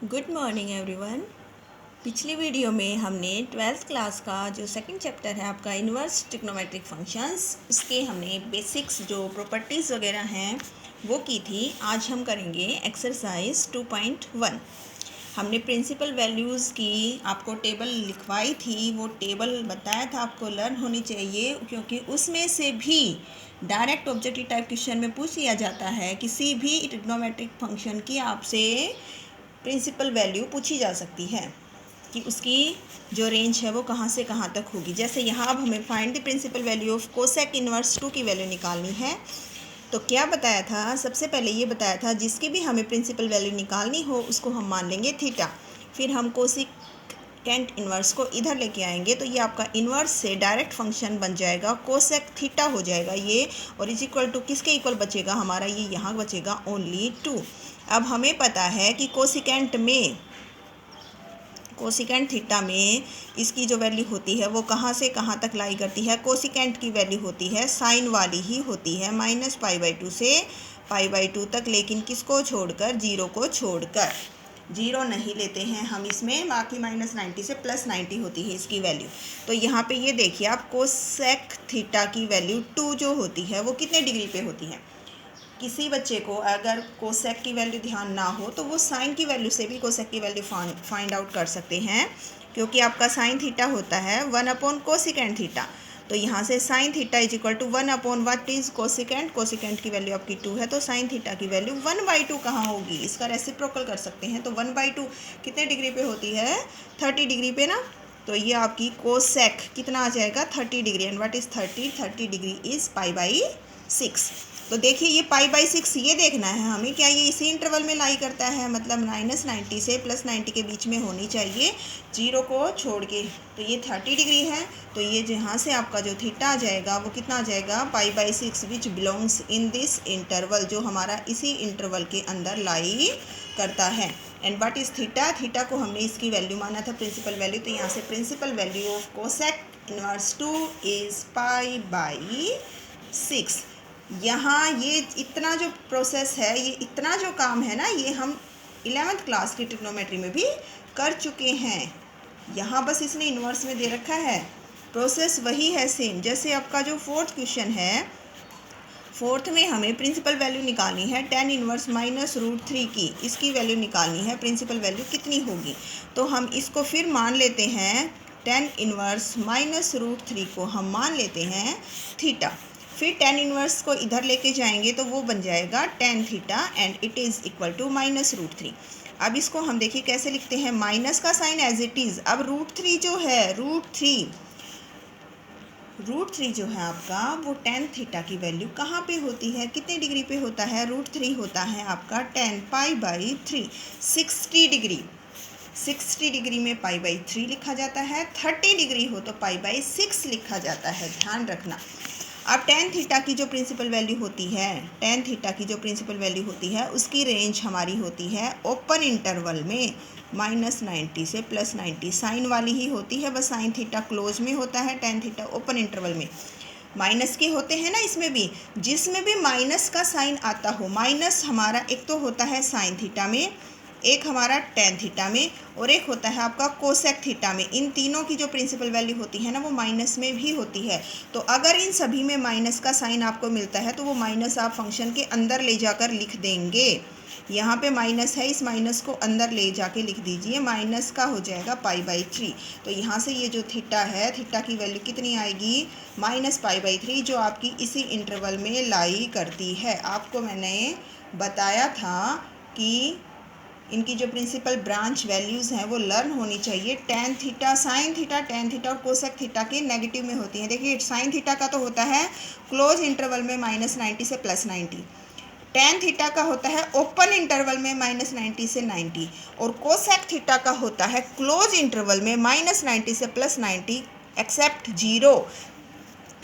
Good morning everyone. पिछली video में हमने 12th क्लास का जो सेकंड चैप्टर है आपका इन्वर्स ट्रिग्नोमेट्रिक फंक्शंस, उसके हमने बेसिक्स जो प्रॉपर्टीज़ वगैरह हैं वो की थी। आज हम करेंगे एक्सरसाइज 2.1। हमने प्रिंसिपल वैल्यूज़ की आपको टेबल लिखवाई थी, वो टेबल बताया था आपको लर्न होनी चाहिए, क्योंकि उसमें से भी डायरेक्ट ऑब्जेक्टिव टाइप क्वेश्चन में पूछ लिया जाता है। किसी भी ट्रिग्नोमेट्रिक फंक्शन की आपसे प्रिंसिपल वैल्यू पूछी जा सकती है कि उसकी जो रेंज है वो कहाँ से कहाँ तक होगी। जैसे यहाँ अब हमें find the principal value of cosec inverse 2 की वैल्यू निकालनी है। तो क्या बताया था, सबसे पहले ये बताया था जिसकी भी हमें प्रिंसिपल वैल्यू निकालनी हो उसको हम मान लेंगे थीटा। फिर हम कोसेकेंट इनवर्स को इधर लेके आएंगे तो ये आपका इनवर्स से डायरेक्ट फंक्शन बन जाएगा, कोसेक थीटा हो जाएगा ये, और इज इक्वल टू किसके इक्वल बचेगा हमारा, ये यहाँ बचेगा ओनली 2। अब हमें पता है कि कोसिकेंट थीटा में इसकी जो वैल्यू होती है वो कहाँ से कहाँ तक लाई करती है। कोसिकेंट की वैल्यू होती है साइन वाली ही होती है, -π/2 से π/2 तक, लेकिन किसको छोड़कर, जीरो को छोड़कर। जीरो नहीं लेते हैं हम इसमें, बाकी -90 से +90 होती है इसकी वैल्यू। तो यहाँ पे ये देखिए आप, कोसेक थीटा की वैल्यू 2 जो होती है वो कितने डिग्री पे होती है। किसी बच्चे को अगर कोसेक की वैल्यू ध्यान ना हो तो वो साइन की वैल्यू से भी कोसेक की वैल्यू फाइंड आउट कर सकते हैं, क्योंकि आपका साइन थीटा होता है 1/कोसिकेंट थीटा। तो यहाँ से sine theta is equal to what is cosecant. Cosecant की वैल्यू आपकी 2 है, तो साइन थीटा की वैल्यू 1/2 कहाँ होगी, इसका रेसिप्रोकल कर सकते हैं। तो 1/2 कितने डिग्री पे होती है, 30 डिग्री पे ना। तो ये आपकी कोसेक कितना आ जाएगा, 30 डिग्री। And what is 30 degree is π/6। तो देखिए ये π/6, ये देखना है हमें क्या ये इसी इंटरवल में लाई करता है, मतलब -90 से +90 के बीच में होनी चाहिए, जीरो को छोड़ के। तो ये 30 डिग्री है, तो ये जहाँ से आपका जो थीटा आ जाएगा वो कितना आ जाएगा, π/6, which belongs in this interval, जो हमारा इसी इंटरवल के अंदर लाई करता है। And what is theta, theta को हमने इसकी वैल्यू माना था प्रिंसिपल वैल्यू। तो यहाँ से principal value of cosec inverse 2 is π/6। यहाँ ये इतना जो प्रोसेस है, ये इतना जो काम है ना, ये हम 11th क्लास की ट्रिग्नोमेट्री में भी कर चुके हैं। यहाँ बस इसने इन्वर्स में दे रखा है, प्रोसेस वही है सेम। जैसे आपका जो 4th क्वेश्चन है, 4th में हमें प्रिंसिपल वैल्यू निकालनी है tan इनवर्स -√3 की, इसकी वैल्यू निकालनी है, प्रिंसिपल वैल्यू कितनी होगी। तो हम इसको फिर मान लेते हैं, tan इनवर्स -√3 को हम मान लेते हैं थीटा। फिर tan इनवर्स को इधर लेके जाएंगे तो वो बन जाएगा tan theta and it is equal to -√3। अब इसको हम देखिए कैसे लिखते हैं, माइनस का साइन एज इट इज़। अब √3 जो है, √3 जो है आपका, वो tan थीटा की वैल्यू कहाँ पे होती है, कितने डिग्री पे होता है, √3 होता है आपका tan π/3, 60 डिग्री। 60 डिग्री में π/3 लिखा जाता है, 30 डिग्री हो तो π/6 लिखा जाता है, ध्यान रखना। अब tan थीटा की जो प्रिंसिपल वैल्यू होती है, tan थीटा की जो प्रिंसिपल वैल्यू होती है उसकी रेंज हमारी होती है ओपन इंटरवल में -90 से +90, साइन वाली ही होती है, बस साइन थीटा क्लोज में होता है, tan थीटा ओपन इंटरवल में। माइनस के होते हैं ना इसमें भी, जिसमें भी माइनस का साइन आता हो, माइनस हमारा एक तो होता है साइन थीटा में, एक हमारा tan थीटा में, और एक होता है आपका कोसेक थीटा में। इन तीनों की जो प्रिंसिपल वैल्यू होती है ना वो माइनस में भी होती है। तो अगर इन सभी में माइनस का साइन आपको मिलता है तो वो माइनस आप फंक्शन के अंदर ले जाकर लिख देंगे। यहाँ पे माइनस है, इस माइनस को अंदर ले जाके लिख दीजिए, माइनस का हो जाएगा π/3। तो यहाँ से ये जो थीटा है, थीटा की वैल्यू कितनी आएगी, -π/3, जो आपकी इसी इंटरवल में लाई करती है। आपको मैंने बताया था कि इनकी जो प्रिंसिपल ब्रांच वैल्यूज़ हैं वो लर्न होनी चाहिए। tan theta, sine theta, tan theta और कोसेक थीटा के नेगेटिव में होती हैं। देखिए साइन थीटा का तो होता है क्लोज इंटरवल में -90 से +90, tan थीटा का होता है ओपन इंटरवल में -90 से 90, और कोसेक थीटा का होता है क्लोज इंटरवल में -90 से +90 एक्सेप्ट 0।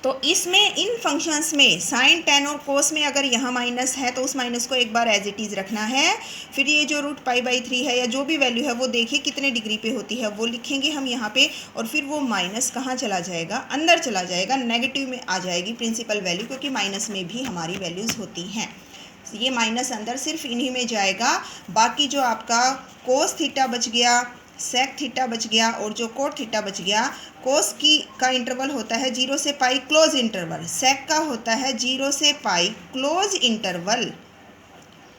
तो इसमें इन फंक्शंस में साइन, tan और कोस में अगर यहाँ माइनस है तो उस माइनस को एक बार एज इट इज़ रखना है। फिर ये जो √π/3 है या जो भी वैल्यू है वो देखिए कितने डिग्री पे होती है, वो लिखेंगे हम यहाँ पे, और फिर वो माइनस कहाँ चला जाएगा, अंदर चला जाएगा, नेगेटिव में आ जाएगी प्रिंसिपल वैल्यू, क्योंकि माइनस में भी हमारी वैल्यूज़ होती हैं। ये माइनस अंदर सिर्फ इन्हीं में जाएगा, बाकी जो आपका कोस थीटा बच गया, सेक थीटा बच गया और जो कोट थीटा बच गया। कोस का इंटरवल होता है 0 से पाई क्लोज इंटरवल, सेक का होता है 0 से पाई क्लोज इंटरवल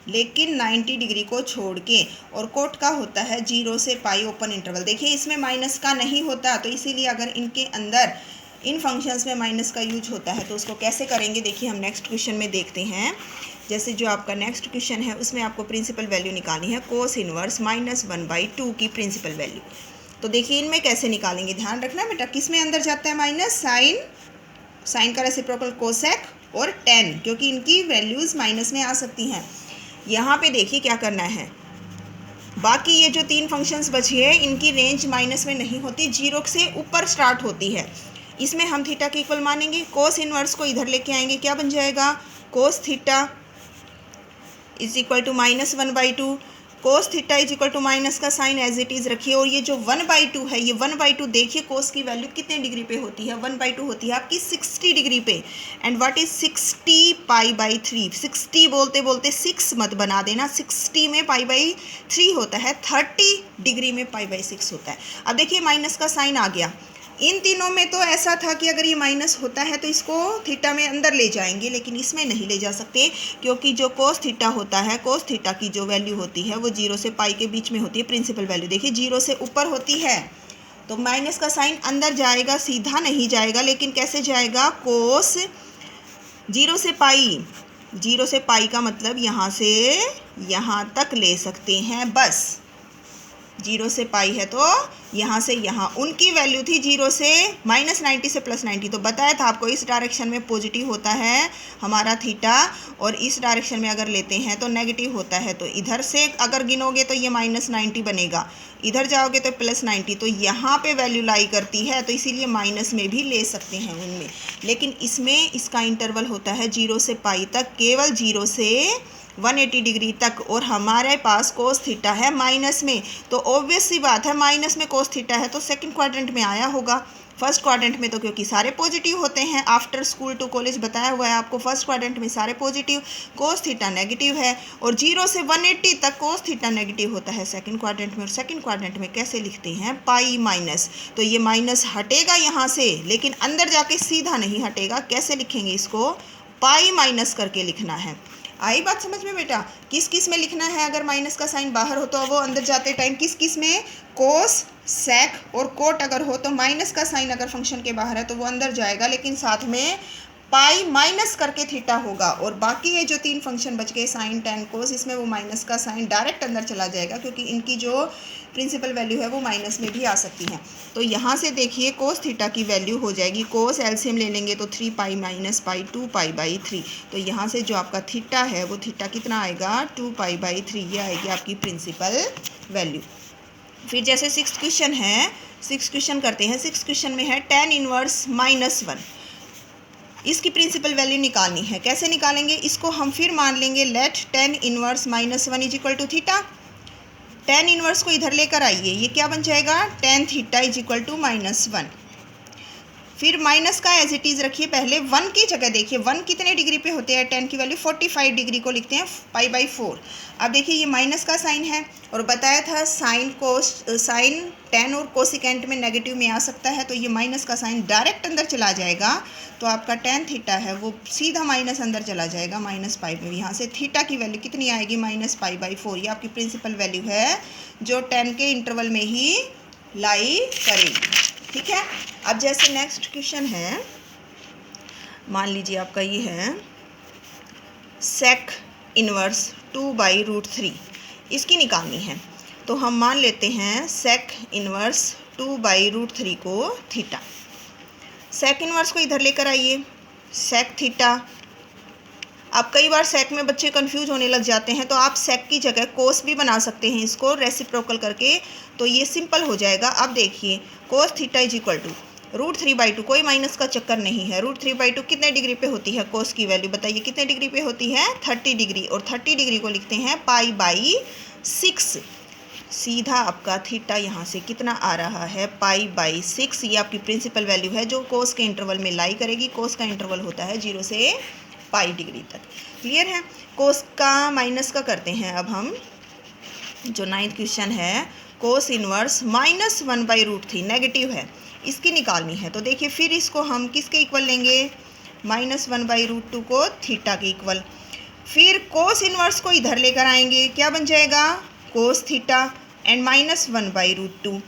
लेकिन 90 डिग्री को छोड़ के, और कोट का होता है 0 से पाई ओपन इंटरवल। देखिए इसमें माइनस का नहीं होता, तो इसीलिए अगर इनके अंदर इन फंक्शंस में माइनस का यूज होता है तो उसको कैसे करेंगे, देखिए हम नेक्स्ट क्वेश्चन में देखते हैं। जैसे जो आपका नेक्स्ट क्वेश्चन है उसमें आपको प्रिंसिपल वैल्यू निकालनी है कोस इनवर्स -1/2 की प्रिंसिपल वैल्यू। तो देखिए इनमें कैसे निकालेंगे, ध्यान रखना बेटा, किस में अंदर जाता है माइनस, साइन का रेसिप्रोकल कोसेक और टेन, क्योंकि इनकी वैल्यूज़ माइनस में आ सकती हैं। यहाँ पे देखिए क्या करना है, बाकी ये जो 3 फंक्शंस बची है इनकी रेंज माइनस में नहीं होती, 0 से ऊपर स्टार्ट होती है। इसमें हम थीटा के इक्वल मानेंगे, कोस इनवर्स को इधर लेके आएंगे, क्या बन जाएगा, cos theta is equal to -1/2, cos theta is equal to minus का साइन एज इट इज़ रखिए, और ये जो 1/2 है, ये 1/2 देखिए कोस की वैल्यू कितने डिग्री पे होती है, 1/2 होती है आपकी 60 डिग्री पे। एंड व्हाट इज 60 π/3, 60 बोलते बोलते 6 मत बना देना, 60 में π/3 होता है, 30 डिग्री में π/6 होता है। अब देखिए माइनस का साइन आ गया, इन तीनों में तो ऐसा था कि अगर ये माइनस होता है तो इसको थीटा में अंदर ले जाएंगे, लेकिन इसमें नहीं ले जा सकते, क्योंकि जो कोस थीटा होता है, कोस थीटा की जो वैल्यू होती है वो 0 से पाई के बीच में होती है प्रिंसिपल वैल्यू। देखिए 0 से ऊपर होती है तो माइनस का साइन अंदर जाएगा, सीधा नहीं जाएगा, लेकिन कैसे जाएगा, कोस 0 से पाई, 0 से पाई का मतलब यहाँ से यहाँ तक ले सकते हैं बस, 0 से पाई है तो यहाँ से यहाँ, उनकी वैल्यू थी 0 से -90 से +90, तो बताया था आपको इस डायरेक्शन में पॉजिटिव होता है हमारा थीटा, और इस डायरेक्शन में अगर लेते हैं तो नेगेटिव होता है। तो इधर से अगर गिनोगे तो ये -90 बनेगा, इधर जाओगे तो +90, तो यहाँ पे वैल्यू लाई करती है, तो इसीलिए माइनस में भी ले सकते हैं उनमें। लेकिन इसमें इसका इंटरवल होता है 0 से पाई तक, केवल 0 से 180 डिग्री तक, और हमारे पास कोस थीटा है माइनस में, तो ऑब्वियस सी बात है माइनस में कोस थीटा है तो सेकंड क्वाड्रेंट में आया होगा। फर्स्ट क्वाड्रेंट में तो क्योंकि सारे पॉजिटिव होते हैं, आफ्टर स्कूल टू कॉलेज बताया हुआ है आपको, फर्स्ट क्वाड्रेंट में सारे पॉजिटिव, कोस थीटा नेगेटिव है, और 0 से 180 तक कोस थीटा नेगेटिव होता है सेकंड क्वाड्रेंट में। और सेकंड क्वाड्रेंट में कैसे लिखते हैं, पाई माइनस, तो ये माइनस हटेगा यहाँ से, लेकिन अंदर जाके सीधा नहीं हटेगा, कैसे लिखेंगे इसको, पाई माइनस करके लिखना है। आई बात समझ में बेटा, किस किस में लिखना है, अगर माइनस का साइन बाहर हो तो वो अंदर जाते टाइम किस किस में, कोस, सेक और कोट अगर हो तो माइनस का साइन अगर फंक्शन के बाहर है तो वो अंदर जाएगा, लेकिन साथ में पाई माइनस करके थीटा होगा। और बाकी ये जो 3 फंक्शन बच गए साइन, टेन, कोस, इसमें वो माइनस का साइन डायरेक्ट अंदर चला जाएगा, क्योंकि इनकी जो प्रिंसिपल वैल्यू है वो माइनस में भी आ सकती है। तो यहाँ से देखिए कोस थीटा की वैल्यू हो जाएगी, कोस एलसीएम ले लेंगे तो 3 पाई माइनस पाई 2 π/3, तो यहाँ से जो आपका थीटा है वो थीटा कितना आएगा, 2 π/3, ये आएगी आपकी प्रिंसिपल वैल्यू। फिर जैसे 6th क्वेश्चन है, 6th क्वेश्चन करते हैं। 6th क्वेश्चन में है tan इनवर्स -1, इसकी प्रिंसिपल वैल्यू निकालनी है। कैसे निकालेंगे, इसको हम फिर मान लेंगे let tan inverse -1 is equal to theta. tan inverse को इधर लेकर आइए, ये क्या बन जाएगा, tan theta is equal to -1, फिर माइनस का एज इट इज़ रखिए, पहले 1 की जगह देखिए 1 कितने डिग्री पे होते हैं, tan की वैल्यू 45 डिग्री को लिखते हैं π/4। अब देखिए ये माइनस का साइन है, और बताया था साइन tan और कोसिकेंट में नेगेटिव में आ सकता है, तो ये माइनस का साइन डायरेक्ट अंदर चला जाएगा, तो आपका tan थीटा है वो सीधा माइनस अंदर चला जाएगा, -π में। यहाँ से थीटा की वैल्यू कितनी आएगी, -π/4, ये आपकी प्रिंसिपल वैल्यू है जो tan के इंटरवल में ही लाई करेगी, ठीक है। अब जैसे नेक्स्ट क्वेश्चन है, मान लीजिए आपका ये है सेक इनवर्स 2/√3, इसकी निकालनी है। तो हम मान लेते हैं सेक इनवर्स 2/√3 को थीटा। सेक इनवर्स को इधर लेकर आइए, सेक थीटा। अब कई बार सेक में बच्चे कंफ्यूज होने लग जाते हैं, तो आप सेक की जगह कोस भी बना सकते हैं इसको रेसिप्रोकल करके, तो ये सिंपल हो जाएगा। अब देखिए cos theta is equal to √3/2, कोई माइनस का चक्कर नहीं है, √3/2 कितने डिग्री पे होती है, कोस की वैल्यू बताइए कितने डिग्री पे होती है, 30 डिग्री, और 30 डिग्री को लिखते हैं π/6। सीधा आपका थीटा यहाँ से कितना आ रहा है, π/6, ये आपकी प्रिंसिपल वैल्यू है जो कोस के इंटरवल में लाई करेगी। कोस का इंटरवल होता है 0 से पाई डिग्री तक, क्लियर है। कोस का माइनस का करते हैं अब हम, जो 9th क्वेश्चन है, कोस इनवर्स -1/√3 नेगेटिव है, इसकी निकालनी है। तो देखिए फिर इसको हम किसके इक्वल लेंगे, -1/√2 को थीटा के इक्वल। फिर कोस इनवर्स को इधर लेकर आएंगे, क्या बन जाएगा, कोस थीटा एंड -1/√2।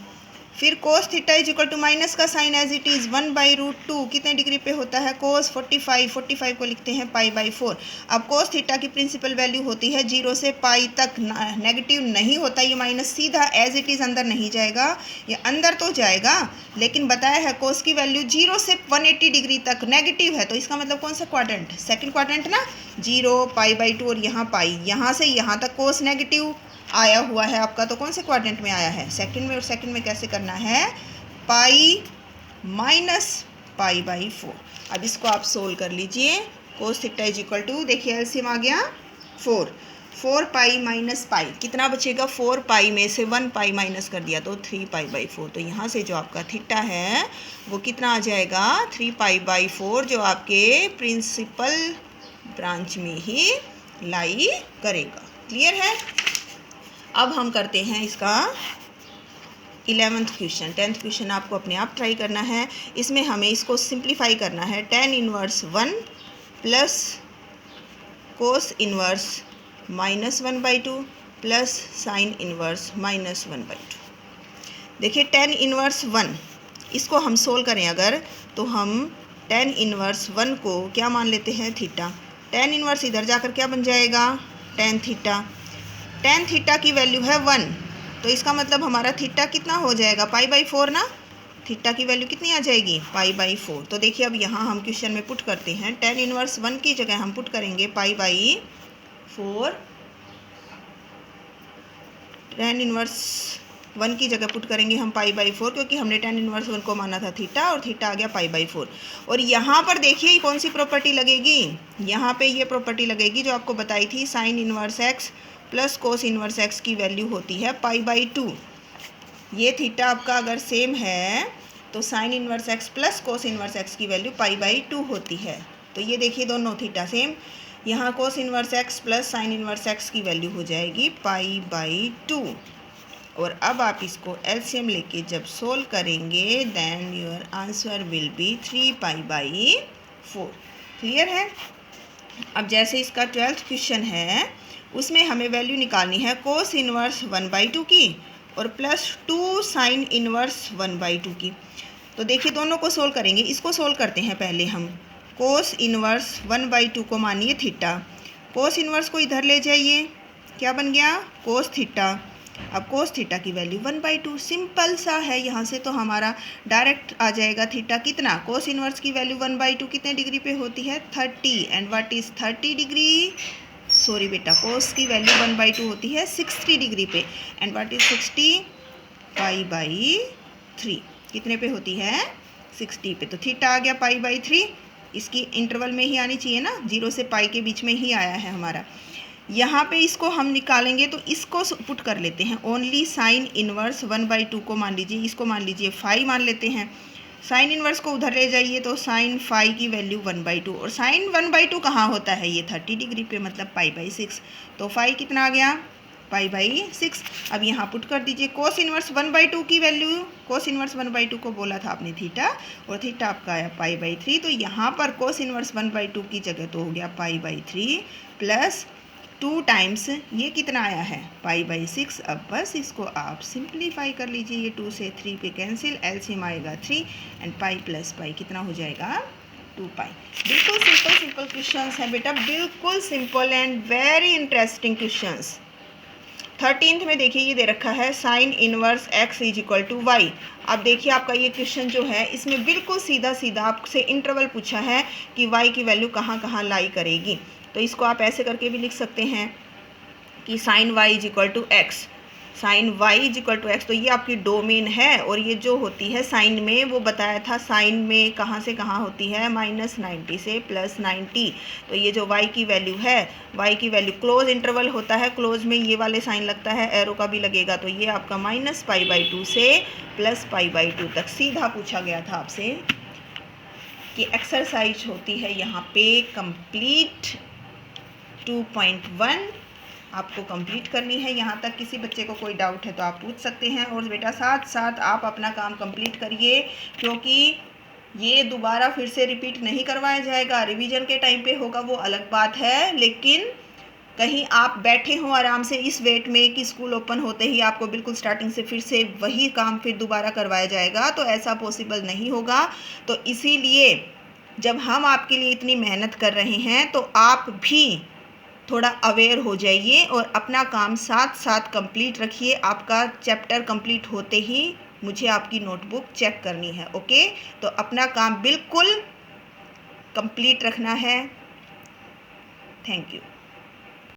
फिर cos theta is equal to minus का साइन एज इट इज़ 1/√2 कितने डिग्री पे होता है, कोस 45 को लिखते हैं π/4। अब कोस थीटा की प्रिंसिपल वैल्यू होती है 0 से पाई तक, नेगेटिव नहीं होता ये माइनस, सीधा एज इट इज़ अंदर नहीं जाएगा, ये अंदर तो जाएगा लेकिन बताया है कोस की वैल्यू 0 से 180 डिग्री तक नेगेटिव है। तो इसका मतलब कौन सा क्वाड्रेंट, सेकेंड क्वाड्रेंट ना, 0 π/2 और यहाँ पाई, यहाँ से यहाँ तक कोस नेगेटिव आया हुआ है आपका, तो कौन से क्वाड्रेंट में आया है, सेकंड में। और सेकंड में कैसे करना है, पाई माइनस π/4। अब इसको आप सोल्व कर लीजिए, cos theta is equal to, देखिए एलसीएम आ गया 4 पाई माइनस पाई, कितना बचेगा, 4 पाई में से 1 पाई माइनस कर दिया तो 3 π/4। तो यहाँ से जो आपका थीटा है वो कितना आ जाएगा, 3 π/4, जो आपके प्रिंसिपल ब्रांच में ही लाई करेगा। क्लियर है। अब हम करते हैं इसका 11th क्वेश्चन। 10th क्वेश्चन आपको अपने आप ट्राई करना है। इसमें हमें इसको सिंप्लीफाई करना है, tan inverse 1 plus cos inverse -1/2 plus sine inverse -1/2। देखिए tan इनवर्स 1, इसको हम सोल्व करें अगर, तो हम tan इनवर्स 1 को क्या मान लेते हैं, थीटा। tan इनवर्स इधर जाकर क्या बन जाएगा, tan थीटा। tan थीटा की वैल्यू है 1, तो इसका मतलब हमारा थीटा कितना हो जाएगा, π/4 ना, थीटा की वैल्यू कितनी आ जाएगी, π/4। तो देखिए अब यहाँ हम क्वेश्चन में पुट करते हैं, tan इनवर्स 1 की जगह हम पुट करेंगे π/4, tan इनवर्स 1 की जगह पुट करेंगे हम π/4, क्योंकि हमने tan इनवर्स 1 को माना था थीटा और थीटा आ गया π/4। और यहाँ पर देखिए कौन सी प्रॉपर्टी लगेगी, यहाँ पे ये प्रॉपर्टी लगेगी जो आपको बताई थी, sign inverse x plus cos inverse x की वैल्यू होती है π/2। ये थीटा आपका अगर सेम है तो sign inverse x plus cos inverse x की वैल्यू π/2 होती है। तो ये देखिए दोनों थीटा सेम, यहाँ cos inverse x plus sign inverse x की वैल्यू हो जाएगी π/2। और अब आप इसको एलसीएम लेके जब सोल्व करेंगे then your answer will be 3 π/4। Clear है। अब जैसे इसका 12th क्वेश्चन है, उसमें हमें वैल्यू निकालनी है कोस इनवर्स 1/2 की और प्लस 2 साइन इनवर्स 1/2 की। तो देखिए दोनों को सोल्व करेंगे, इसको सोल्व करते हैं पहले हम। कोस इनवर्स 1/2 को मानिए थीटा, कोस इनवर्स को इधर ले जाइए, क्या बन गया, कोस थीटा। अब कोस थीटा की वैल्यू 1/2, सिंपल सा है, यहाँ से तो हमारा डायरेक्ट आ जाएगा थीटा कितना, कोस इनवर्स की वैल्यू 1/2 कितने डिग्री पे होती है, 30। And what is 30 degree, sorry बेटा, कोस की वैल्यू 1/2 होती है 60 डिग्री पे। एंड व्हाट इज 60, π/3 कितने पे होती है, 60 पे। तो थीटा आ गया π/3, इसकी इंटरवल में ही आनी चाहिए ना, 0 से पाई के बीच में ही आया है हमारा। यहाँ पे इसको हम निकालेंगे तो इसको पुट कर लेते हैं, ओनली साइन इनवर्स 1/2 को मान लीजिए, इसको मान लीजिए 5 मान लेते हैं। साइन इनवर्स को उधर ले जाइए तो साइन 5 की वैल्यू 1/2, और साइन 1/2 कहाँ होता है, ये 30 डिग्री पे, मतलब π/6। तो 5 कितना आ गया, π/6। अब यहाँ पुट कर दीजिए कोस इनवर्स 1/2 की वैल्यू, कोस इनवर्स 1/2 को बोला था आपने थीटा, और थीटा आपका आया π/3। तो यहाँ पर कोस इनवर्स 1/2 की जगह तो हो गया π/3 प्लस 2 टाइम्स ये कितना आया है, π/6। अब बस इसको आप सिंप्लीफाई कर लीजिए, ये 2 से 3 पे कैंसिल, एलसीएम आएगा 3 एंड पाई प्लस पाई कितना हो जाएगा, 2 पाई। बिल्कुल सिंपल क्वेश्चंस हैं बेटा, बिल्कुल simple and very interesting questions. 13th में देखिए ये दे रखा है sine inverse x is equal to Y. अब देखिए आपका ये क्वेश्चन जो है इसमें बिल्कुल सीधा सीधा आपसे इंटरवल पूछा है कि y की वैल्यू कहाँ कहाँ लाई करेगी। तो इसको आप ऐसे करके भी लिख सकते हैं कि sine y is equal to X, sine y is equal to X. तो ये आपकी डोमेन है, और ये जो होती है साइन में, वो बताया था साइन में कहाँ से कहाँ होती है, -90 से +90। तो ये जो y की वैल्यू है, y की वैल्यू क्लोज इंटरवल होता है, क्लोज में ये वाले साइन लगता है, एरो का भी लगेगा। तो ये आपका -π/2 से +π/2 तक सीधा पूछा गया था आपसे कि एक्सरसाइज होती है यहाँ पे कंप्लीट 2.1। आपको कंप्लीट करनी है। यहाँ तक किसी बच्चे को कोई डाउट है तो आप पूछ सकते हैं। और बेटा साथ साथ आप अपना काम कंप्लीट करिए, क्योंकि ये दोबारा फिर से रिपीट नहीं करवाया जाएगा। रिवीजन के टाइम पे होगा वो अलग बात है, लेकिन कहीं आप बैठे हों आराम से इस वेट में कि स्कूल ओपन होते ही आपको बिल्कुल स्टार्टिंग से फिर से वही काम फिर दोबारा करवाया जाएगा, तो ऐसा पॉसिबल नहीं होगा। तो इसीलिए जब हम आपके लिए इतनी मेहनत कर रहे हैं तो आप भी थोड़ा अवेयर हो जाइए और अपना काम साथ साथ कंप्लीट रखिए। आपका चैप्टर कंप्लीट होते ही मुझे आपकी नोटबुक चेक करनी है। ओके, तो अपना काम बिल्कुल कंप्लीट रखना है। Thank you.